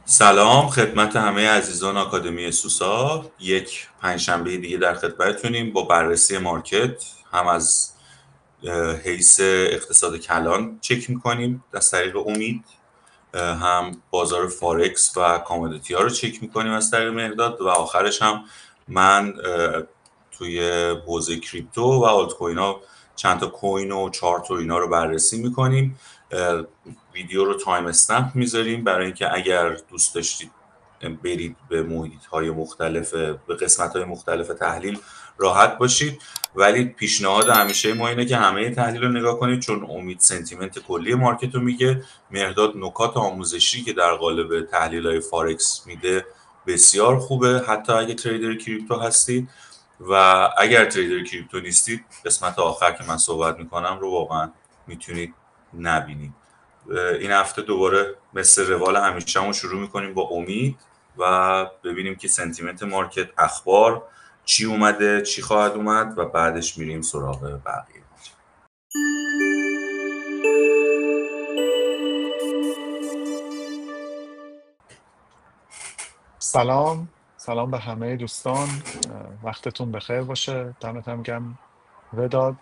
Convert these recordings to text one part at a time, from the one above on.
سلام خدمت همه عزیزان آکادمی سوسا. یک پنجشنبه دیگه در خدمتتونیم با بررسی مارکت، هم از حیث اقتصاد کلان چک میکنیم از طریق امید، هم بازار فارکس و کامودیتی ها رو چک میکنیم از طریق مهرداد، و آخرش هم من توی حوزه کریپتو و آلت کوین ها چند تا کوین و چارت و اینا رو بررسی میکنیم. ویدیو رو تایم اسنپ میذاریم برای اینکه اگر دوست داشتید برید به محیط های مختلف، به قسمت های مختلف تحلیل راحت باشید. ولی پیشنهاد همیشه ما اینه که همه تحلیل رو نگاه کنید، چون امید سنتیمنت کلی مارکت رو میگه، مهرداد نکات آموزشی که در قالب تحلیل های فارکس میده بسیار خوبه، حتی اگه تریدر کریپتو هستید. و اگر تریدر کریپتو نیستید، قسمت آخر که من صحبت میکنم رو واقعا میتونید نبینید. این هفته دوباره مثل روال همیشهمون شروع میکنیم با امید و ببینیم که سنتیمنت مارکت، اخبار چی اومده، چی خواهد اومد، و بعدش میریم سراغ بقیه. سلام به همه دوستان. وقتتون بخیر باشه. دمت هم گرم وداد.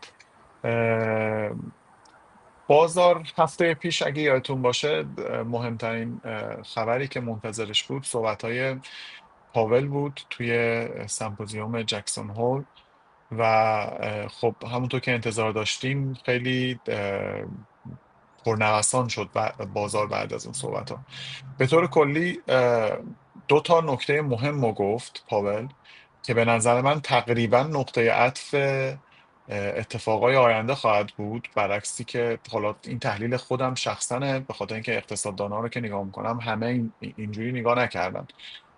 اه، بازار هفته پیش اگه یادتون باشه، مهمترین خبری که منتظرش بود صحبت‌های پاول بود توی سمپوزیوم جکسون هول. و خب همونطور که انتظار داشتیم خیلی پرنوسان شد بازار بعد از اون صحبت ها. به طور کلی دو تا نکته مهم رو گفت پاول که به نظر من تقریبا نقطه عطف اتفاقای آینده خواهد بود، برعکسی که حالا این تحلیل خودم شخصنه، به خاطر اینکه اقتصاددانا رو که نگاه میکنم همه اینجوری نگاه نکردن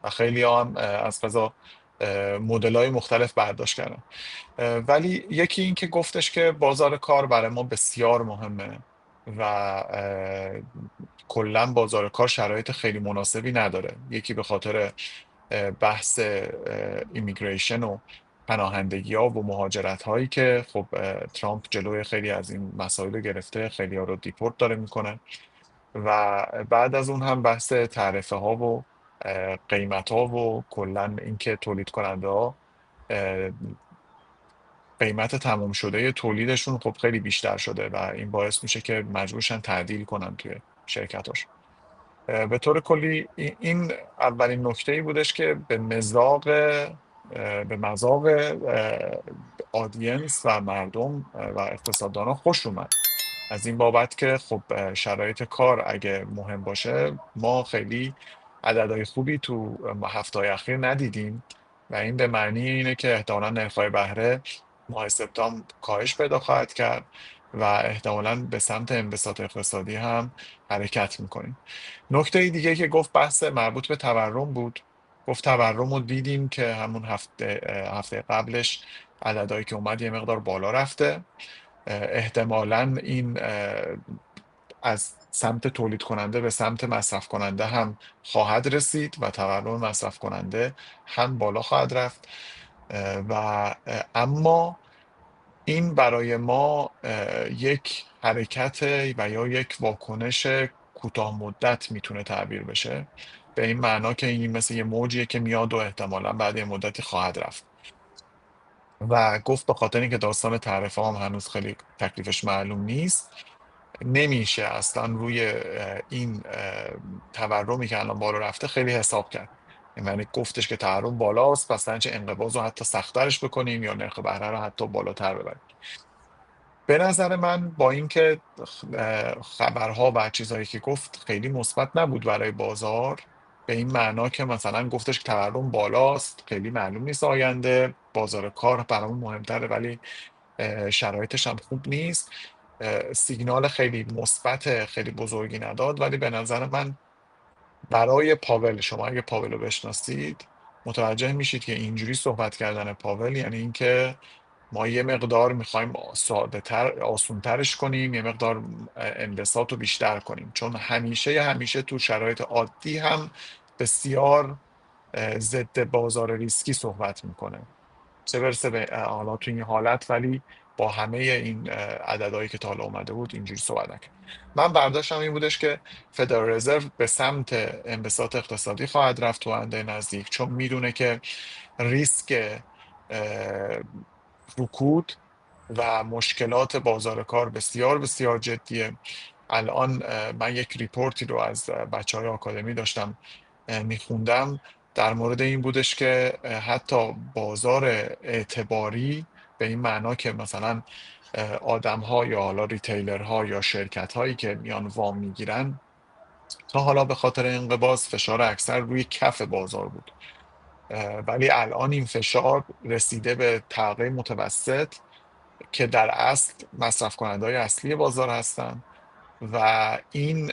و خیلی هم از قضا مدل های مختلف برداشت کردن. ولی یکی این که گفتش که بازار کار برای ما بسیار مهمه و کلا بازار کار شرایط خیلی مناسبی نداره. یکی به خاطر بحث ایمیگریشن و پناهندگی ها و مهاجرت هایی که خب ترامپ جلوی خیلی از این مسائل رو گرفته، خیلی ها رو دیپورت داره میکنه. و بعد از اون هم بحث تعرفه ها و قیمت ها و کلا اینکه تولید کننده ها قیمت تمام شده تولیدشون خب خیلی بیشتر شده و این باعث میشه که مجبورشن تعدیل کنن توی شرکتاش. به طور کلی این اولین نکته ای بودش که به مذاق آدینس و مردم و اقتصاددانا خوش اومد، از این بابت که خب شرایط کار اگه مهم باشه ما خیلی عددهای خوبی تو هفته‌های اخیر ندیدیم و این به معنی اینه که احتمالا نرخ‌های بهره ماه سپتامبر کاهش پیدا خواهد کرد و احتمالا به سمت انبساط اقتصادی هم حرکت میکنیم. نکته دیگه که گفت بحث مربوط به تورم بود. گفت تورم رو دیدیم که همون هفته قبلش عددهایی که اومد یه مقدار بالا رفته. احتمالاً این از سمت تولید کننده به سمت مصرف کننده هم خواهد رسید و تورم مصرف کننده هم بالا خواهد رفت. اما این برای ما یک حرکت و یا یک واکنش کوتاه مدت میتونه تعبیر بشه، به این معنا که این مثل یه موجیه که میاد و احتمالاً بعد یه مدتی خواهد رفت. و گفت به خاطر اینکه داستان تعرفه هم هنوز خیلی تکلیفش معلوم نیست، نمیشه اصلا روی این تورمی که الان بالا رفته خیلی حساب کرد. یعنی گفتش که تورم بالاست، پس چه انقباض رو حتی سخت‌ترش بکنیم یا نرخ بهره رو حتی بالاتر ببریم. به نظر من با اینکه خبرها و چیزهایی که گفت خیلی مثبت نبود برای بازار، به این معنا که مثلا گفتش که تورم بالاست، خیلی معلوم نیست آینده، بازار کار برامون مهمتره ولی شرایطش هم خوب نیست. سیگنال خیلی مثبت خیلی بزرگی نداد، ولی به نظر من برای پاول، شما اگه پاول رو بشناسید متوجه میشید که اینجوری صحبت کردن پاول یعنی اینکه ما یه مقدار میخوایم ساده تر آسون ترش کنیم، یه مقدار انبساط رو بیشتر کنیم، چون همیشه تو شرایط عادی هم بسیار ضد بازار ریسکی صحبت میکنه، چه برسه به حالا تو این حالت. ولی با همه این عددهایی که تا حالا اومده بود اینجوری صحبت نکرد. من برداشتم این بودش که فدرال رزرو به سمت انبساط اقتصادی خواهد رفت تو آینده نزدیک، چون میدونه که ریسک رکود و مشکلات بازار کار بسیار بسیار جدیه. الان من یک ریپورتی رو از بچهای آکادمی داشتم میخوندم در مورد این بودش که حتی بازار اعتباری به این معنا که مثلا آدم ها یا حالا ریتیلر ها یا شرکت هایی که میان وام میگیرن، تا حالا به خاطر انقباض فشار اکثر روی کف بازار بود، ولی الان این فشار رسیده به طبقه متوسط که در اصل مصرف کننده های اصلی بازار هستن و این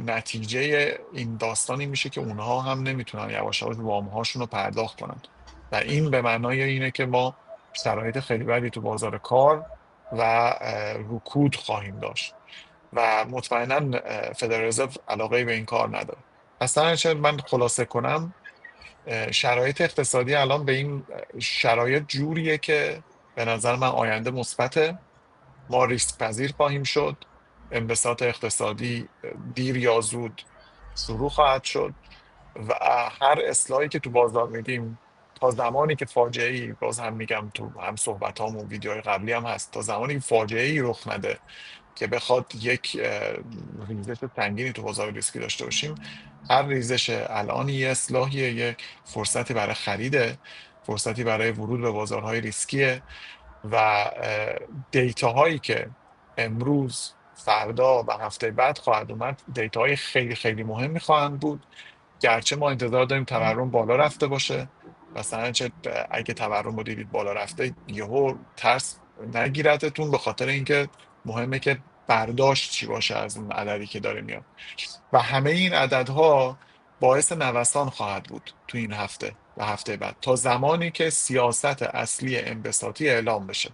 نتیجه این داستانی میشه که اونها هم نمیتونن یواش یواش وام هاشون رو پرداخت کنن و این به معنای اینه که ما شرایط خیلی بدی تو بازار کار و رکود خواهیم داشت و مطمئنا فدرال رزرو علاقه به این کار نداره. اصلا چه من خلاصه کنم، شرایط اقتصادی الان به این شرایط جوریه که به نظر من آینده مثبته، ما ریسک پذیر خواهیم شد، انبساط اقتصادی دیر یا زود شروع خواهد شد و هر اصلاحی که تو بازار میدیم تا زمانی که فاجعه ای، باز هم میگم تو هم صحبت هام و ویدیوهای قبلی هم هست، تا زمانی که فاجعه ای رخ نده که بخواد یک ریزش سنگینی تو بازار ریسکی داشته باشیم، هر ریزش الان یه اصلاحیه، یک فرصتی برای خریده، فرصتی برای ورود به بازارهای ریسکیه و دیتاهایی که امروز، فردا و هفته بعد خواهد اومد دیتاهای خیلی خیلی مهمی خواهند بود، گرچه ما انتظار داریم تورم بالا رفته باشه. مثلا چه اگه تورم رو دیدید بالا رفته یهو ترس نگیرتتون، به خاطر اینکه مهمه که برداشت چی باشه از اون عددی که داره میاد و همه این عددها باعث نوسان خواهد بود تو این هفته و هفته بعد تا زمانی که سیاست اصلی انبساطی اعلام بشه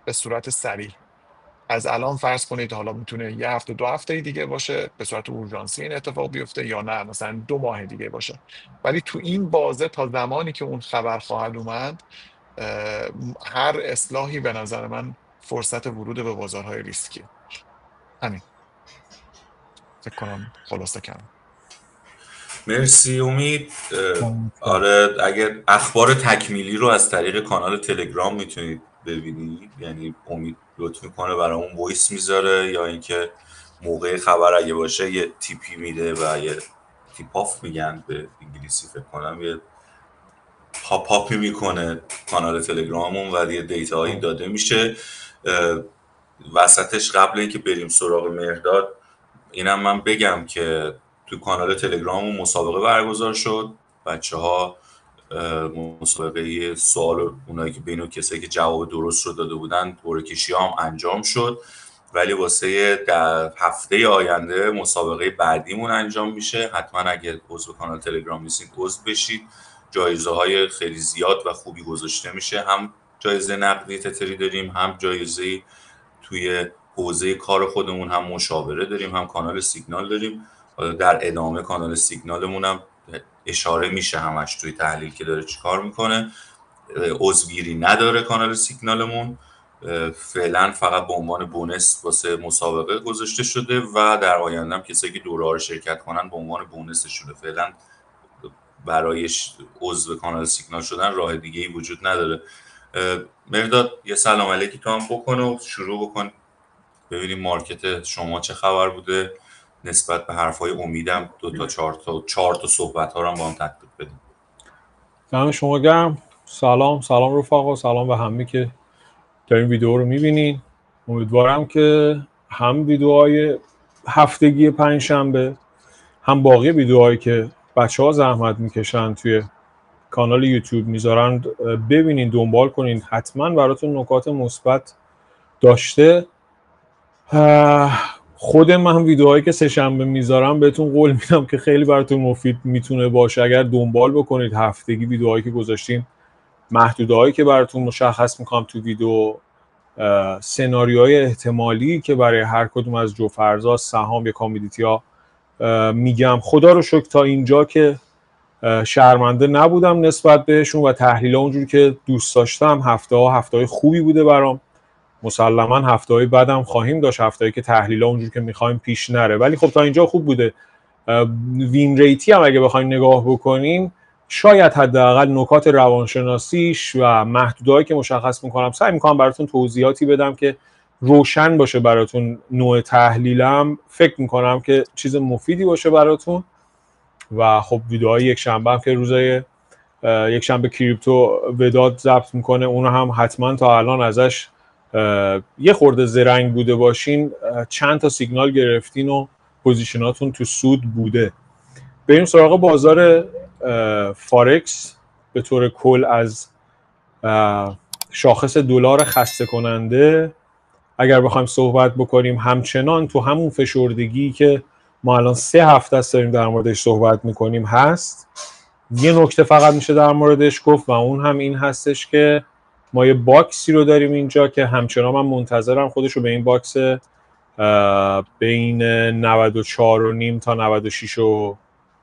به صورت سریع. از الان فرض کنید حالا میتونه یه هفته 2 هفته دیگه باشه به صورت اورژانسی این اتفاق بیفته یا نه مثلا 2 ماه دیگه باشه، ولی تو این بازه تا زمانی که اون خبر خواهد اومد هر اصلاحی به نظر من فرصت ورود به بازارهای ریسکیه. همین، فکر کنم خلاصه کردم. مرسی امید. آره، اگر اخبار تکمیلی رو از طریق کانال تلگرام میتونید ببینید، یعنی امید لطف میکنه برامون وایس میذاره یا اینکه موقع خبر اگه باشه یه تیپی میده و یه تیپ آف میگن به انگلیسی فکر کنم، یه پاپ آپی میکنه کانال تلگراممون و یه دیتاهایی داده میشه. وسطش قبل اینکه بریم سراغ مهرداد اینم من بگم که تو کانال تلگرام مسابقه برگزار شد. بچه ها مسابقه سوال اونایی که بین کسایی که جواب درست رو داده بودن قرعه کشی هم انجام شد، ولی واسه در هفته آینده مسابقه بعدیمون انجام میشه. حتما اگه عضو کانال تلگرام نیستید عضو بشید. جایزه های خیلی زیاد و خوبی گذاشته میشه، هم جایزه نقدی تتری داریم، هم جایزه توی حوزه کار خودمون، هم مشاوره داریم، هم کانال سیگنال داریم. در ادامه کانال سیگنالمون هم اشاره میشه همش توی تحلیل که داره چی کار میکنه. عضوگیری نداره کانال سیگنالمون، فعلا فقط به عنوان بونس واسه مسابقه گذاشته شده و در آینده هم کسایی که دوره ها رو شرکت کنن به عنوان بونس شده. فعلا برای عضو کانال سیگنال شدن راه دیگه ای وجود نداره. مرداد یه سلام علیکی تو هم بکن و شروع بکن ببینیم مارکت شما چه خبر بوده نسبت به حرفای امیدم. 2 تا 4 تا صحبت ها رو هم با هم تطبیق بدیم. دم شما گرم. سلام رفقا، سلام به همه که دارین ویدیو رو میبینین. امیدوارم که هم ویدیوهای هفتگی پنجشنبه هم باقی ویدیوهایی که بچه‌ها زحمت میکشن توی کانال یوتیوب میذارن ببینین، دنبال کنین، حتما براتون نکات مثبت داشته. خود من ویدیوهایی که سه‌شنبه میذارم بهتون قول میدم که خیلی براتون مفید میتونه باشه اگر دنبال بکنید. هفتگی ویدیوهایی که گذاشتیم، محدودهایی که براتون مشخص میکنم تو ویدیو، سناریوهای احتمالی که برای هر کدوم از جوفرزا، سهام یا کامیدیتی ها میگم. خدا رو شکر تا اینجا که شرمنده نبودم نسبت بهشون و تحلیل ها اونجوری که دوست داشتم. هفته های خوبی بوده برام. مسلما هفته‌های بعدم خواهیم داشت، هفته‌ای که تحلیل‌ها اونجوری که می‌خوایم پیش نره، ولی خب تا اینجا خوب بوده. وین ریتی هم اگه بخوایم نگاه بکنیم، شاید حداقل نکات روانشناسیش و محدودهایی که مشخص می‌کنم سعی می‌کنم براتون توضیحاتی بدم که روشن باشه براتون. نوع تحلیلم فکر می‌کنم که چیز مفیدی باشه براتون. و خب ویدیوهای یک شنبه هم که روزای یک شنبه کریپتو وداد ضبط میکنه، اونو هم حتما تا الان ازش یه خورده زرنگ بوده باشین، چند تا سیگنال گرفتین و پوزیشناتون تو سود بوده. بریم سراغ بازار فارکس. به طور کل از شاخص دلار خسته کننده اگر بخوایم صحبت بکنیم، همچنان تو همون فشردگی که ما الان 3 هفته است داریم در موردش صحبت میکنیم هست. یه نکته فقط میشه در موردش گفت و اون هم این هستش که ما یه باکسی رو داریم اینجا که همچنان من منتظرم خودش رو به این باکس بین 94.5 تا 96 و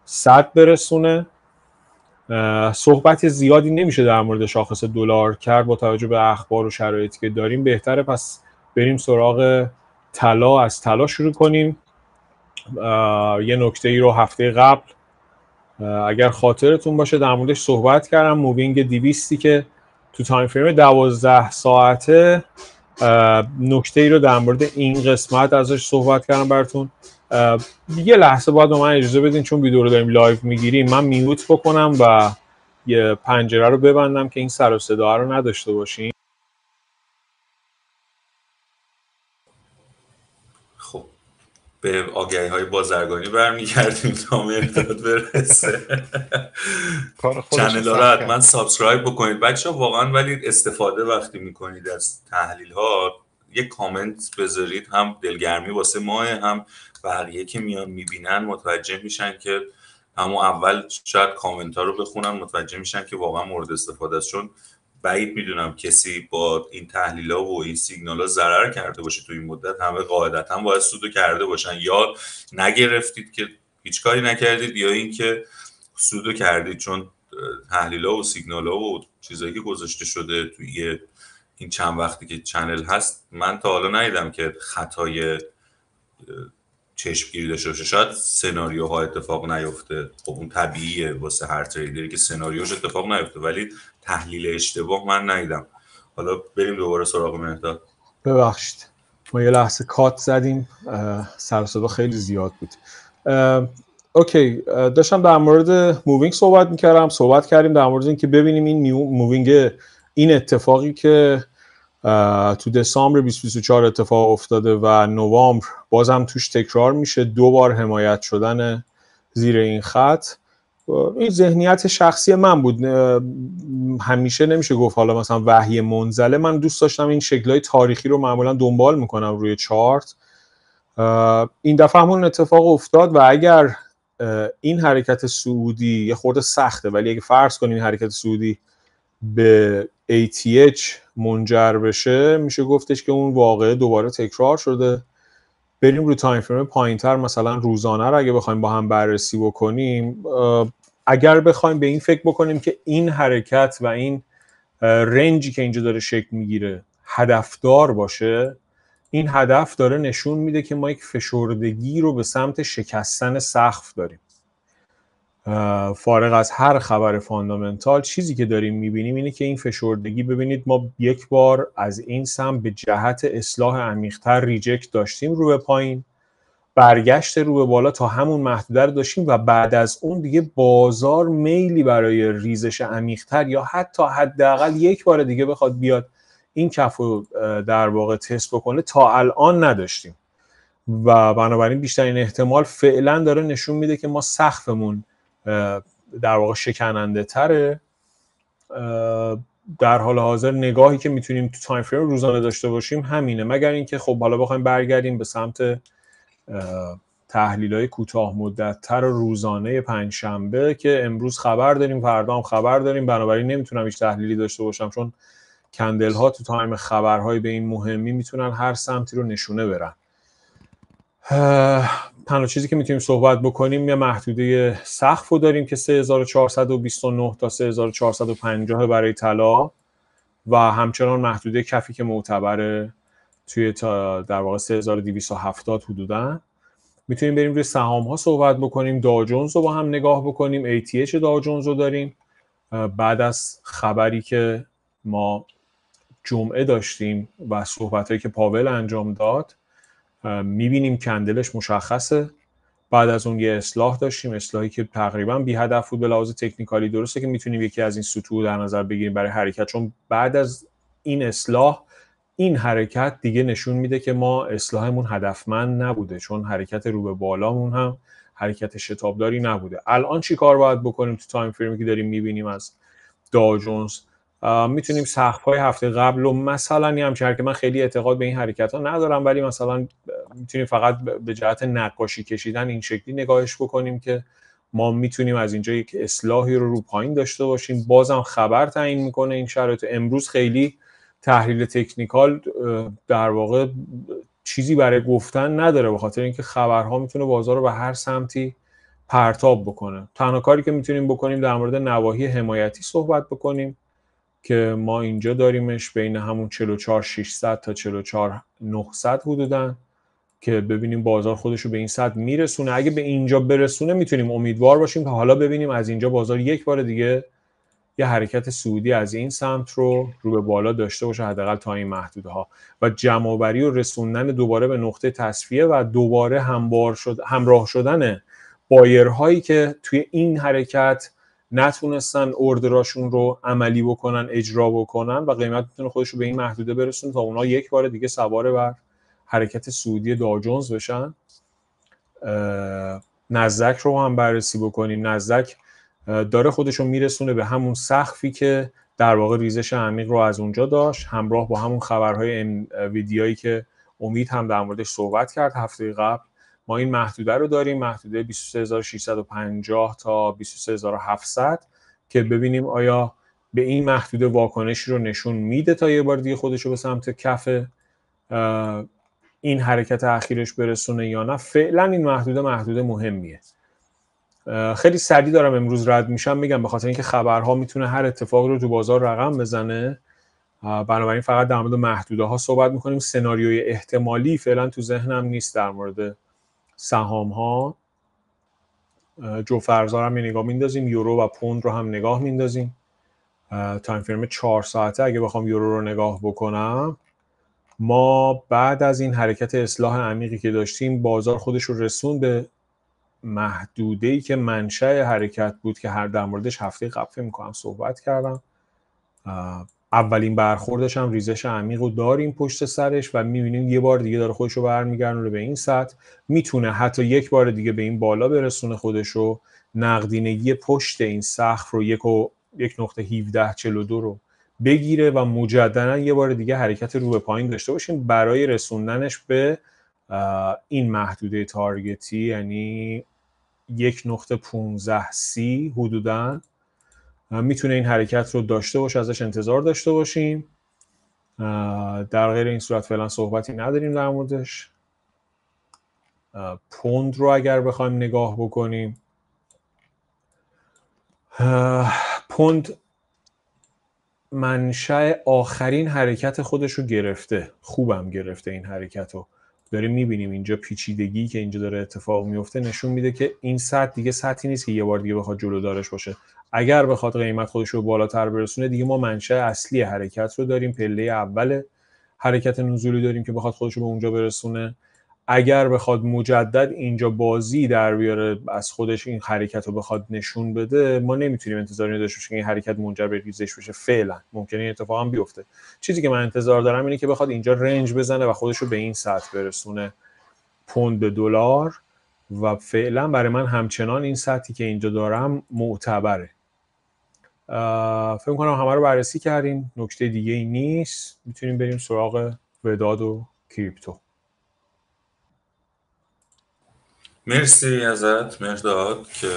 100 برسونه. صحبت زیادی نمیشه در مورد شاخص دلار کرد با توجه به اخبار و شرایطی که داریم. بهتره پس بریم سراغ طلا. از طلا شروع کنیم. یه نکته ای رو هفته قبل اگر خاطرتون باشه در موردش صحبت کردم، مووینگ 200 که تو تایم فریم 12 ساعته، نکته ای رو در مورد این قسمت ازش صحبت کردم براتون. یه لحظه باید به من اجازه بدین چون ویدیو رو داریم لایو میگیریم، من میوت بکنم و یه پنجره رو ببندم که این سر و صدا رو نداشته باشیم. خب به آگهی‌های بازرگانی برمیگردیم تا مرداد برسه. چنل ها رو حتما سابسکرایب بکنید بچه‌ها واقعا، ولی استفاده وقتی میکنید از تحلیل ها یک کامنت بذارید، هم دلگرمی واسه ماه، هم بقیه که میان میبینن متوجه میشن که همون اول شاید کامنت ها رو بخونن متوجه میشن که واقعا مورد استفاده است. چون بعید میدونم کسی با این تحلیل ها و این سیگنال ها ضرر کرده باشه تو این مدت. همه قاعدتا باید سودو کرده باشن، یا نگرفتید که هیچ کاری نکردید، یا این که سودو کردید. چون تحلیل ها و سیگنال ها و چیزایی که گذاشته شده توی این چند وقتی که چنل هست، من تا حالا ندیدم که خطای چشمگیری داشته باشه. شاید سناریوها اتفاق نیفته، خب اون طبیعیه واسه هر تریدری که سناریوش اتفاق نیفته، ولی تحلیل اشتباه من ندیدم. حالا بریم دوباره سراغ مهداد. ببخشید ما یه لحظه کات زدیم، سر و صدا خیلی زیاد بود. اوکی، داشتم در مورد مووینگ صحبت کردیم در مورد اینکه ببینیم این مووینگ، این اتفاقی که تو دسامبر 2024 اتفاق افتاده و نوامبر بازم توش تکرار میشه، 2 بار حمایت شدن زیر این خط. این ذهنیت شخصی من بود، همیشه نمیشه گفت حالا مثلا وحی منزله. من دوست داشتم این شکل‌های تاریخی رو معمولا دنبال میکنم روی چارت. این دفعه همون اتفاق افتاد و اگر این حرکت صعودی یه خورده سخته، ولی اگه فرض کنیم این حرکت صعودی به ATH منجر بشه، میشه گفتش که اون واقعه دوباره تکرار شده. بریم رو تایم فریم پایینتر، مثلا روزانه رو اگه بخوایم با هم بررسی بکنیم، اگر بخوایم به این فکر بکنیم که این حرکت و این رنجی که اینجا داره شکل میگیره هدفدار باشه، این هدف داره نشون میده که ما یک فشردگی رو به سمت شکستن سقف داریم. فارغ از هر خبر فاندامنتال، چیزی که داریم میبینیم اینه که این فشردگی، ببینید ما یک بار از این سمت به جهت اصلاح عمیق‌تر ریجکت داشتیم رو به پایین، برگشت رو به بالا تا همون محدوده رو داشتیم و بعد از اون دیگه بازار میلی برای ریزش عمیق‌تر یا حتی حداقل یک بار دیگه بخواد بیاد این کف رو در واقع تست بکنه تا الان نداشتیم و بنابراین بیشترین احتمال فعلا داره نشون میده که ما سقفمون در واقع شکننده تره. در حال حاضر نگاهی که میتونیم تو تایم فریم روزانه داشته باشیم همینه، مگر اینکه خب حالا بخوایم برگردیم به سمت تحلیل‌های کوتاه مدت‌تر روزانه پنجشنبه که امروز خبر داریم، فردا هم خبر داریم، بنابراین نمیتونم هیچ تحلیلی داشته باشم چون کندل ها تو تایم خبرهای به این مهمی میتونن هر سمتی رو نشونه برن. تنها چیزی که میتونیم صحبت بکنیم یه محدوده سقف رو داریم که 3429 تا 3450 برای طلا و همچنان محدوده کفی که معتبره توی تا در واقع 3270 حدوداً. میتونیم بریم روی سهام ها صحبت بکنیم. داو جونز رو با هم نگاه بکنیم. ATH داو جونز رو داریم. بعد از خبری که ما جمعه داشتیم و صحبتایی که پاول انجام داد، میبینیم کندلش مشخصه. بعد از اون یه اصلاح داشتیم، اصلاحی که تقریبا بی هدف بود به لحاظ تکنیکالی. درسته که میتونیم یکی از این سطوح در نظر بگیریم برای حرکت، چون بعد از این اصلاح این حرکت دیگه نشون میده که ما اصلاحمون هدفمند نبوده، چون حرکت رو به بالامون هم حرکت شتابداری نبوده. الان چی کار باید بکنیم تو تایم فریمی که داریم میبینیم از داو جونز؟ میتونیم سقف‌های هفته قبل و مثلا یه همچین حرکت، من خیلی اعتقاد به این حرکت ها ندارم، ولی مثلا میتونیم فقط به جهت نقاشی کشیدن این شکلی نگاهش بکنیم که ما میتونیم از اینجا یک اصلاحی رو پایین داشته باشیم. بازم خبر تعیین میکنه این شرایط. امروز خیلی تحلیل تکنیکال در واقع چیزی برای گفتن نداره، به خاطر اینکه خبرها میتونه بازار رو به هر سمتی پرتاب بکنه. تنها کاری که میتونیم بکنیم در مورد نواحی حمایتی صحبت بکنیم که ما اینجا داریمش بین همون 44600 تا 44900 حدوداً، که ببینیم بازار خودش رو به این سطح میرسونه. اگه به اینجا برسونه میتونیم امیدوار باشیم که حالا ببینیم از اینجا بازار یک بار دیگه یه حرکت صعودی از این سمت رو به بالا داشته باشه، حداقل تا این محدوده ها، و جمع‌آوری و رسوندن دوباره به نقطه تصفیه و دوباره همراه شدن بایرهایی که توی این حرکت نتونستن اوردراشون رو عملی بکنن، اجرا بکنن، و قیمت میتونه خودش رو به این محدوده برسونه تا اونا یک بار دیگه سوار بر حرکت صعودی داو جونز بشن. نزدک رو هم بررسی بکنیم. نزدک داره خودش رو میرسونه به همون سقفی که در واقع ریزش عمیق رو از اونجا داشت، همراه با همون خبرهای ویدیویی که امید هم در موردش صحبت کرد هفته قبل. ما این محدوده رو داریم، محدوده 23650 تا 23700، که ببینیم آیا به این محدوده واکنشی رو نشون میده تا یه بار دیگه خودش رو به سمت کف این حرکت اخیرش برسونه یا نه. فعلا این محدوده مهمیه. خیلی سریع دارم امروز رد میشم، میگم به خاطر اینکه خبرها میتونه هر اتفاقی رو تو بازار رقم بزنه. بنابراین فقط در مورد محدوده ها صحبت میکنیم. سناریوی احتمالی فعلا تو ذهنم نیست در مورد سهام ها. جو فرزار هم نگاه میندازیم، یورو و پوند رو هم نگاه میندازیم. تایم فریم 4 ساعته اگه بخوام یورو رو نگاه بکنم، ما بعد از این حرکت اصلاح عمیقی که داشتیم، بازار خودش رو رسون به محدوده‌ای که منشأ حرکت بود که هر در موردش هفته قبل فکر می‌کنم صحبت کردم. اولین برخوردش هم ریزش عمیق رو داریم پشت سرش و می‌بینیم یه بار دیگه داره خودش رو برمیگردونه به این سطح. میتونه حتی یک بار دیگه به این بالا برسونه خودش رو. نقدینگی پشت این سقف رو 1.1742 رو بگیره و مجددا یه بار دیگه حرکت رو به پایین داشته باشیم برای رسوندنش به این محدوده تارگتی، یعنی 1.1530 حدوداً. میتونه این حرکت رو داشته باشه، ازش انتظار داشته باشیم. در غیر این صورت فعلا صحبتی نداریم در موردش. پوند رو اگر بخوایم نگاه بکنیم، پوند منشأ آخرین حرکت خودش رو گرفته، خوبم گرفته. این حرکت رو داریم میبینیم اینجا. پیچیدگی که اینجا داره اتفاق میفته نشون میده که این سطح دیگه سطحی نیست که یه بار دیگه بخواد جلودارش باشه. اگر بخواد قیمت خودش رو بالاتر برسونه، دیگه ما منشأ اصلی حرکت رو داریم، پله اول حرکت نزولی داریم که بخواد خودش رو به اونجا برسونه. اگر بخواد مجدد اینجا بازی در بیاره از خودش، این حرکت رو بخواد نشون بده، ما نمیتونیم انتظاری داشته باشیم که این حرکت منجر به ریزش بشه. فعلا ممکنه این اتفاق هم بیفته. چیزی که من انتظار دارم اینه که بخواد اینجا رنج بزنه و خودش رو به این سطح برسونه، پوند به دلار، و فعلا برای من همچنان این سطحی که اینجا دارم معتبره. فکر کنم همه رو بررسی کردیم، نکته دیگه ای نیست. میتونیم بریم سراغ وداد و کریپتو. مرسی ازت مرداد که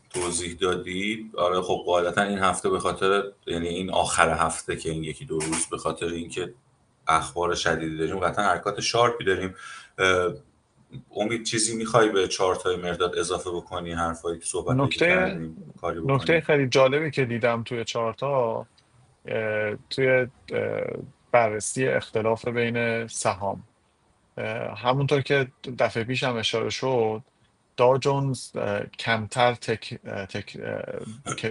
توضیح دادی. آره خب قاعدتا این هفته به خاطر، یعنی این آخر هفته که این یکی دو روز به خاطر اینکه اخبار شدیدی داریم، قطعا حرکات شارپی داریم. امید چیزی میخوای به چارت‌های مرداد اضافه بکنی؟ حرفایی که صحبتایی که کردیم کاری بکنی؟ نکته خیلی جالبی که دیدم توی چارتا، توی بررسی اختلاف بین سهام همونطور که دفعه پیش هم اشاره شد، داو جونز کمتر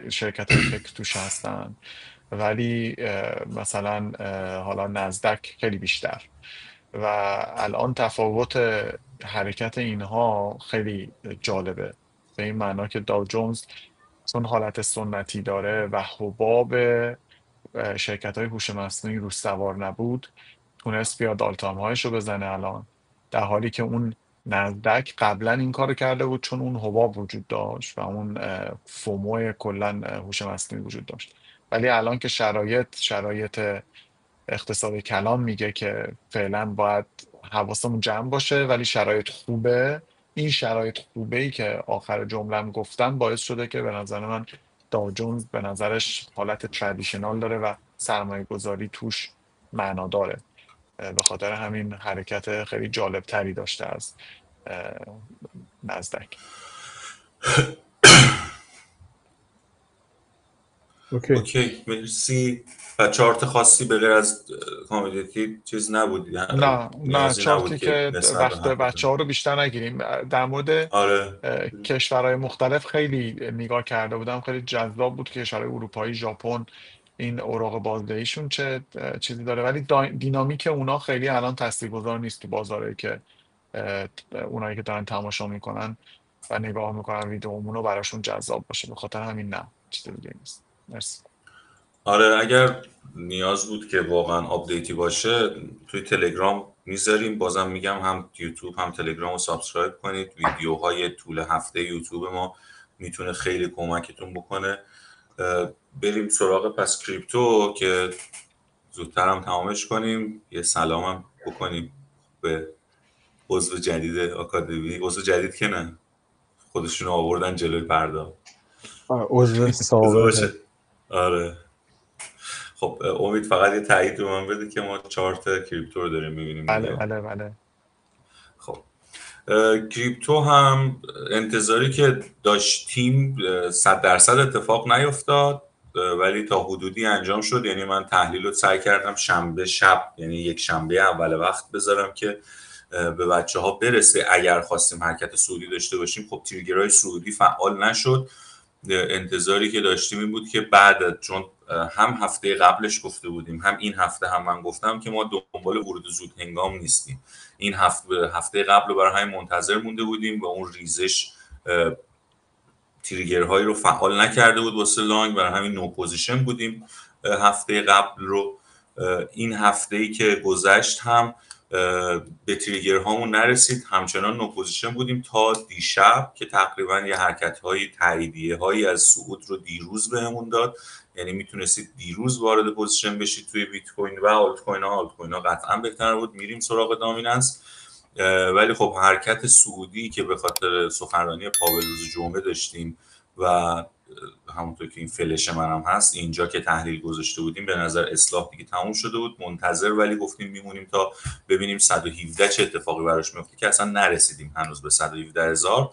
شرکت های تک توش هستن، ولی مثلا حالا نزدک خیلی بیشتر، و الان تفاوت حرکت اینها خیلی جالبه، به این معنا که داو جونز چون حالت سنتی داره و حباب شرکت های هوش مصنوعی رو سوار نبود، تونست بیاد آل تایم هایش رو بزنه الان، در حالی که اون نزدک قبلا این کارو کرده بود چون اون حباب وجود داشت و اون فومو کلا هوش مصنوعی وجود داشت. ولی الان که شرایط اقتصاد کلان میگه که فعلا باید حواسمون جمع باشه، ولی شرایط خوبه، این شرایط خوبه ای که آخر جملم گفتم باعث شده که به نظر من داو جونز به نظرش حالت ترادیشنال داره و سرمایه گذاری توش معنا داره، به خاطر همین حرکت خیلی جالب تری داشته از نزدک. اوکی مرسی. و چارت خاصی به غیر از کامودیتی چیز نبود؟ نه چارتی که وقت بچه ها رو بیشتر نگیریم. در مورد کشورهای مختلف خیلی نگاه کرده بودم، خیلی جذاب بود که کشورهای اروپایی، ژاپن، این اوراق بازدهیشون چه چیزی داره، ولی دینامیک اونا خیلی الان تاثیرگذار نیست تو بازاری که اونایی که دارن تماشا میکنن و نگاه میکنن ویدیومون رو براشون جذاب باشه، به خاطر همین نه چیز دیگه نیست. مرسی. آره اگر نیاز بود که واقعا آپدیتی باشه توی تلگرام میذاریم، بازم میگم هم یوتیوب هم تلگرام رو سابسکرایب کنید، ویدیوهای طول هفته یوتیوب ما میتونه خیلی کمکتون بکنه. بریم سراغ پس کریپتو که زودتر هم تمامش کنیم. یه سلامم بکنیم به عضو جدید آکادمی، عضو جدید که نه خودشون آوردن جلوی پردا، عضو سابقه. آره خب امید فقط یه تایید به من بده که ما چارت کریپتو رو داریم میبینیم. بله. خب کریپتو هم انتظاری که داشتیم 100% اتفاق نیفتاد، ولی تا حدودی انجام شد. یعنی من تحلیل رو سعی کردم شنبه شب، یعنی یک شنبه اول وقت بذارم که به بچه ها برسه اگر خواستیم حرکت صعودی داشته باشیم. خب تریگرهای صعودی فعال نشد. انتظاری که داشتیم این بود که بعد، چون هم هفته قبلش گفته بودیم هم این هفته هم من گفتم که ما دنبال ورود زود هنگام نیستیم، این هفته قبل رو برای همین منتظر مونده بودیم و اون ریزش تریگرهایی رو فعال نکرده بود واسه لانگ، برای همین نو پوزیشن بودیم هفته قبل رو. این هفته‌ای که گذشت هم به تریگر هامون نرسید، همچنان نو پوزیشن بودیم تا دیشب که تقریبا یه حرکت‌های تاییدیه هایی از صعود رو دیروز بهمون داد. یعنی میتونستید دیروز وارد پوزیشن بشید توی بیت کوین و آلت کوین ها قطعا بهتر بود. میریم سراغ دامیننس، ولی خب حرکت صعودی که به خاطر سخنرانی پاول روز جمعه داشتیم و همونطور که این فلش منم هست اینجا که تحلیل گذاشته بودیم، به نظر اصلاح دیگه تموم شده بود. منتظر ولی گفتیم میمونیم تا ببینیم 117 چه اتفاقی براش میفته که اصلا نرسیدیم هنوز به 117,000.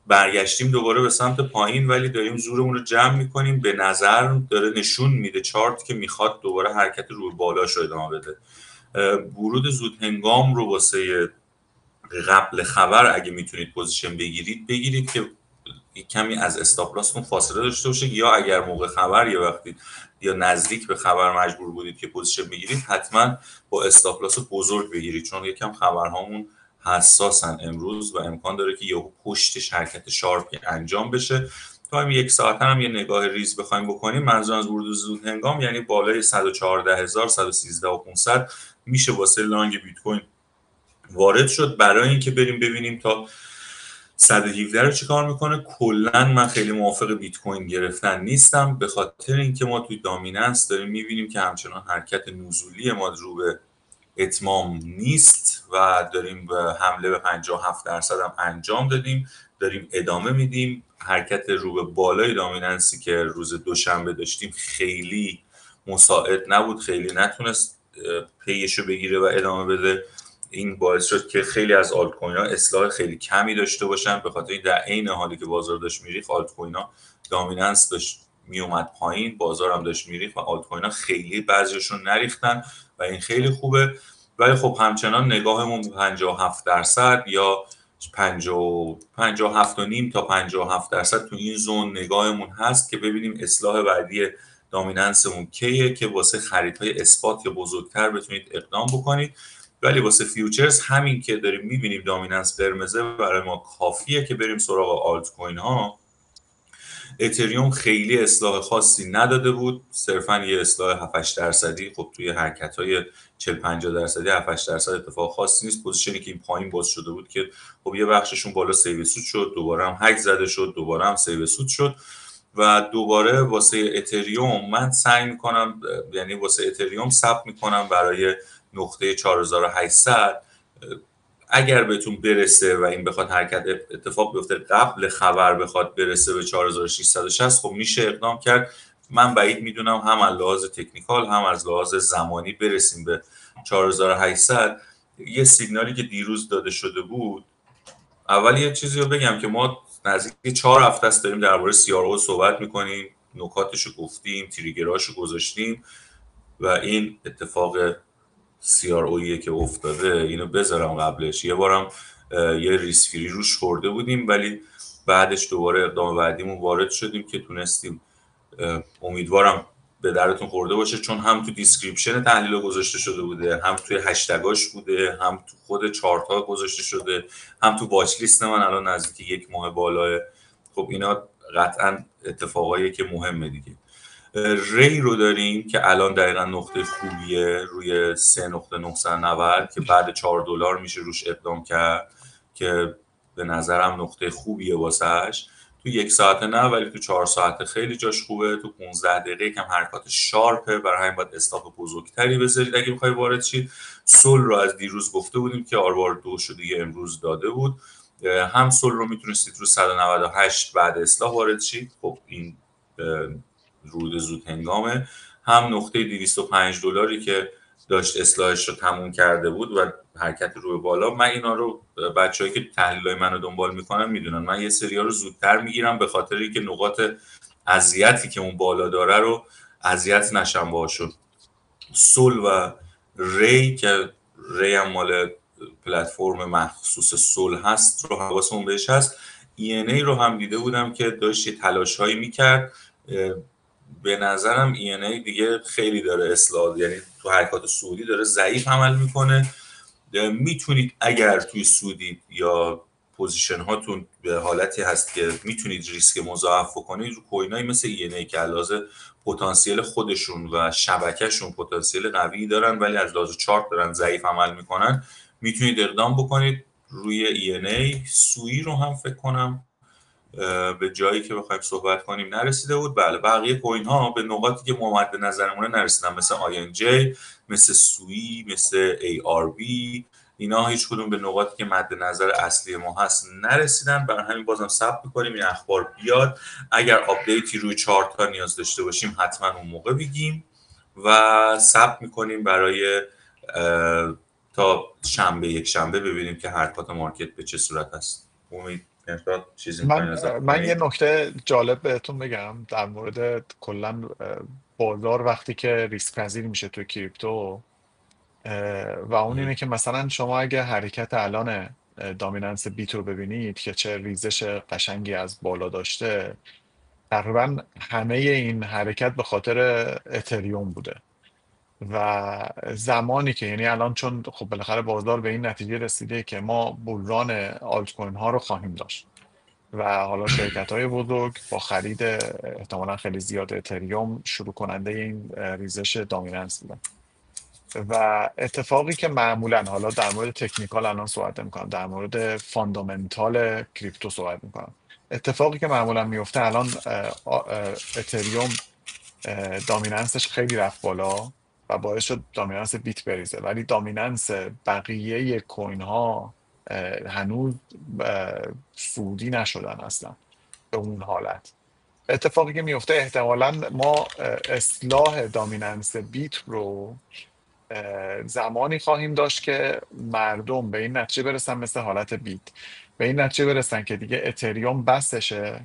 برگشتیم دوباره به سمت پایین، ولی داریم زورمون رو جمع میکنیم. به نظر داره نشون میده چارت که میخواد دوباره حرکت رو بالاش رو ادامه بده. ورود زود هنگام رو واسه قبل خبر اگه میتونید پوزیشن بگیرید که کمی از استاپ لاستون فاصله داشته باشه، یا اگر موقع خبر یه وقتی یا نزدیک به خبر مجبور بودید که پوزیشن بگیرید، حتما با استاپ لاس بزرگ بگیرید، چون یکم خبرهامون حساسن امروز و امکان داره که یهو پشتش حرکت شارپی انجام بشه. تا هم یک ساعت هم یه نگاه ریز بخوایم بکنیم، منظور از ورود زود هنگام یعنی بالای 114,000 113,500 میشه واسه لانگ بیت کوین وارد شد. برای اینکه بریم ببینیم تا 117 رو چیکار میکنه. کلا من خیلی موافق بیت کوین گرفتن نیستم، به خاطر اینکه ما توی دامیننس داریم میبینیم که همچنان حرکت نزولی ما رو به اتمام نیست و داریم به حمله به 57% هم انجام دادیم، داریم ادامه میدیم. حرکت رو به بالای دامیننسی که روز دوشنبه داشتیم خیلی مساعد نبود، خیلی نتونست پیشو بگیره و ادامه بده. این باعث شد که خیلی از آلت کوین ها اصلاح خیلی کمی داشته باشن، به خاطر در عین حالی که بازار داشت میریخت آلت کوین ها دامیننس داشت میومد پایین، بازار هم داشت میریخت و آلت کوین ها خیلی بعضیشون نریختن و این خیلی خوبه. ولی خب همچنان نگاهمون به 57% یا 57.5 تا 57% تو این زون نگاهمون هست که ببینیم اصلاح بعدی دامیننسمون کیه که واسه خریدهای اثبات یا بزرگتر بتونید اقدام بکنید. ولی واسه فیوچرز همین که داریم میبینیم دامیننس قرمزه برای ما کافیه که بریم سراغ آلت کوین ها. اتریوم خیلی اصلاح خاصی نداده بود، صرفا یه اصلاح 7-8%. خب توی حرکت‌های 40-50% 7-8% اتفاق خاصی نیست. پوزیشنی که این پایین باز شده بود که خب یه بخششون بالا سیو سود شد، دوباره هم هک زده شد، دوباره هم سیو سود شد و دوباره واسه اتریوم من سعی میکنم، یعنی واسه اتریوم ثبت میکنم برای نقطه 4800 اگر بهتون برسه و این بخواد حرکت اتفاق بیفته قبل خبر بخواد برسه به 4660 خب میشه اقدام کرد. من بعید میدونم هم از لحاظ تکنیکال هم از لحاظ زمانی برسیم به 4800. یه سیگنالی که دیروز داده شده بود، اول یه چیزی رو بگم که ما نزدیک 4 هفته است داریم درباره CRO صحبت میکنیم، نکاتشو گفتیم، تریگراشو گذاشتیم و این اتفاق CROیه که افتاده. اینو بذارم قبلش یه بارم یه ریسفری روش خورده بودیم ولی بعدش دوباره اقدام بعدیمون وارد شدیم که تونستیم. امیدوارم به درتون خورده باشه چون هم تو دیسکریپشن تحلیل گذاشته شده بوده، هم توی هشتگاش بوده، هم تو خود چارت ها گذاشته شده، هم تو واچ لیست من الان نزدیک 1 ماه بالاه. خب اینا قطعا اتفاقاییه که مهمه دیگه. ری رو داریم که الان دقیقا نقطه خوبیه روی 3.990 که بعد $4 میشه روش اقدام کرد که به نظرم نقطه خوبیه واسهش. تو 1 ساعته نه ولی تو 4 ساعته خیلی جاش خوبه. تو 15 دقیقه کم حرکات شارپه، برای همین باید استاپ بزرگتری بذارید اگه میخوای وارد شید. سول رو از دیروز گفته بودیم که آروار 2 شو دیگه امروز داده بود. هم سول رو میتونستید رو 198 بعد اصلاح وارد شید، خب این رود زود هنگامه. هم نقطه $205 که داشت اصلاحش رو تموم کرده بود و حرکت رو به بالا. من اینا رو بچه‌ای که تحلیلای منو دنبال میکنن میدونن من یه سریا رو زودتر میگیرم به خاطر اینکه نقاط اذیتی که اون بالا داره رو اذیت نشم باشون. سول و ری که ری هم مال پلتفرم مخصوص سول هست رو حواسمون بهش هست. ENA رو هم دیده بودم که داشت یه تلاش‌هایی میکرد. به نظرم ENA دیگه خیلی داره اصلاح، یعنی تو حرکات سعودی داره ضعیف عمل میکنه. میتونید اگر توی سعودی یا پوزیشن هاتون به حالتی هست که میتونید ریسک مضاعف کنید رو کوینایی مثل ENA که علاوه پتانسیل خودشون و شبکهشون پتانسیل قوی دارن ولی از لحاظ چارت دارن ضعیف عمل میکنن، میتونید اقدام بکنید روی ENA. سوئی رو هم فکر کنم به جایی که بخوایم صحبت کنیم نرسیده بود. بله بقیه کوین ها به نقاطی که مد نظرمونه نرسیدن، مثل INJ، مثل سوئی، مثل ARB. اینا هیچ کدوم به نقاطی که مد نظر اصلی ما هست نرسیدن. برای همین بازم ثبت می‌کنیم این اخبار بیاد، اگر آپدیتی روی چارت ها نیاز داشته باشیم حتما اون موقع بگیم و ثبت می‌کنیم برای تا شنبه یک شنبه ببینیم که حرکات مارکت به چه صورت هست. امید چیزی من یه نکته جالب بهتون بگم در مورد کلا بازار وقتی که ریسک پذیر میشه تو کریپتو و اون اینه که مثلا شما اگه حرکت الان دامیننس بیت رو ببینید که چه ریزش قشنگی از بالا داشته، تقریبا همه این حرکت به خاطر اتریوم بوده و زمانی که یعنی الان چون خب بالاخره بازار به این نتیجه رسیده که ما بولران آلت کوین ها رو خواهیم داشت و حالا شرکت های بزرگ با خرید احتمالا خیلی زیاد اتریوم شروع کننده این ریزش دامیننس بودن و اتفاقی که معمولا حالا در مورد تکنیکال الان صحبت میکنم، در مورد فاندامنتال کریپتو صحبت میکنم، اتفاقی که معمولا میفته الان اتریوم دامیننسش خیلی رفت بالا و باعث شد دامیننس بیت بریزه ولی دامیننس بقیه کوین ها هنوز صعودی نشدن اصلا به اون حالت. اتفاقی که میفته احتمالا ما اصلاح دامیننس بیت رو زمانی خواهیم داشت که مردم به این نتیجه برسن مثل حالت بیت، به این نتیجه برسن که دیگه اتریوم بسشه،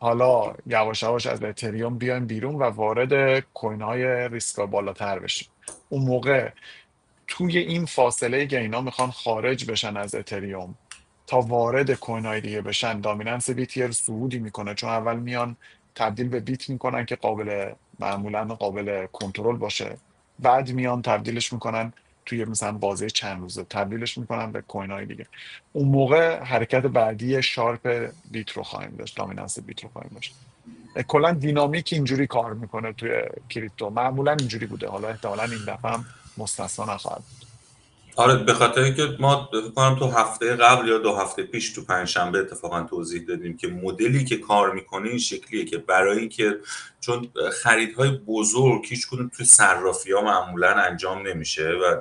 حالا یواش یواش از اتریوم بیایم بیرون و وارد کوین های ریسک بالاتر بشیم. اون موقع توی این فاصله که اینا میخوان خارج بشن از اتریوم تا وارد کوین های دیگه بشن، دامیننس بیت یه صعودی میکنه، چون اول میان تبدیل به بیت میکنن که معمولا قابل کنترل باشه، بعد میان تبدیلش میکنن توی مثلا بازه چند روزه تبدیلش میکنن به کوین های دیگه. اون موقع حرکت بعدی شارپ بیت رو خواهیم داشت، دامیننس بیت رو خواهیم داشت. کلا دینامیک اینجوری کار میکنه توی کریپتو، معمولا اینجوری بوده، حالا احتمالاً این دفعه هم مستثنا نخواهد. آره، به خاطر اینکه ما فکر کنم تو هفته قبل یا 2 هفته پیش تو پنجشنبه اتفاقا توضیح دادیم که مدلی که کار میکنه این شکلیه که برای اینکه چون خریدهای بزرگ هیچ کدوم توی صرافی‌ها معمولا انجام نمیشه و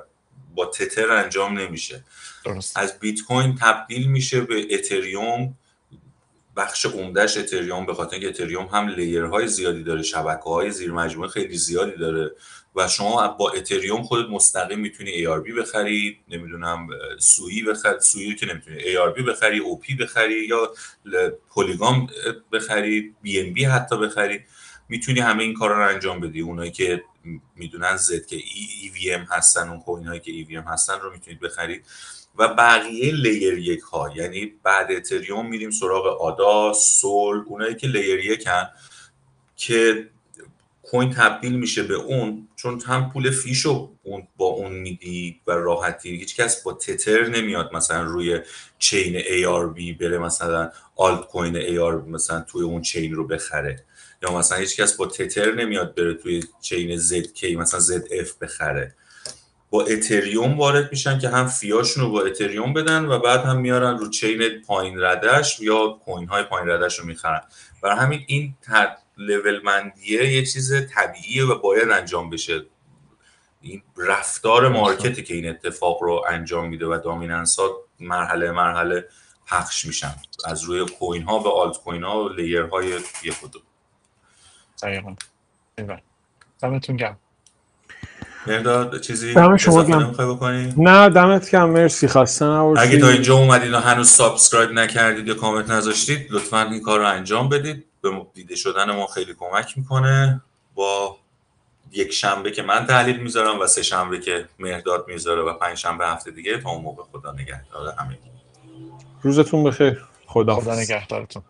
با تتر انجام نمیشه، درست. از بیت کوین تبدیل میشه به اتریوم، بخش عمدهش اتریوم، به خاطر اینکه اتریوم هم لیرهای زیادی داره، شبکه‌های زیر مجموعه خیلی زیادی داره و شما با اتریوم خودت مستقیم میتونی ARB بخری، نمیدونم سویی بخری، سویی که نمیتونی ARB بخری، OP بخری یا پولیگون بخری، BNB حتی بخری، میتونی همه این کارا رو انجام بدی. اونایی که میدونن زد که EVM هستن، اون کوین هایی که EVM هستن رو میتونید بخرید و بقیه لیر یک ها، یعنی بعد اتریوم میریم سراغ آدا، سول، اونایی که لیر یکن که کوین تبدیل میشه به اون، چون هم پول فیشو با اون میدی و راحتی، هیچ کس با تتر نمیاد مثلا روی چین ARB بره مثلا آلت کوین ARB مثلا توی اون چین رو بخره، یا مثلا هیچ کس با تتر نمیاد بره توی چین ZK مثلا ZF بخره. با اتریوم وارد میشن که هم فیاشون رو با اتریوم بدن و بعد هم میارن رو چین پایین ردش یا کوین های پایین ردش رو میخرن. برای همین این لول مندیه یه چیز طبیعیه و باید انجام بشه. این رفتار مارکتی که این اتفاق رو انجام میده و دامیننس ها مرحله مرحله پخش میشن از روی کوین ها به آلت کوین ها و لیر های یک و دو. دقیقاً. دمتون گرم. مرداد چیزی دم شما اضافه گرم. نمیخوای بکنی؟ نه دمت گرم، مرسی، خسته نباشید. اگه تا اینجا اومدین و هنوز سابسکرایب نکردید یا کامنت نذاشتید لطفاً این کار رو انجام بدید، به دیده شدن ما خیلی کمک میکنه. با یک شنبه که من تحلیل میذارم و 3 شنبه که مهرداد میذاره و 5 شنبه هفته دیگه، تا اون موقع خدا نگهدار همه. روزتون بخیر. خدا نگهدارتون.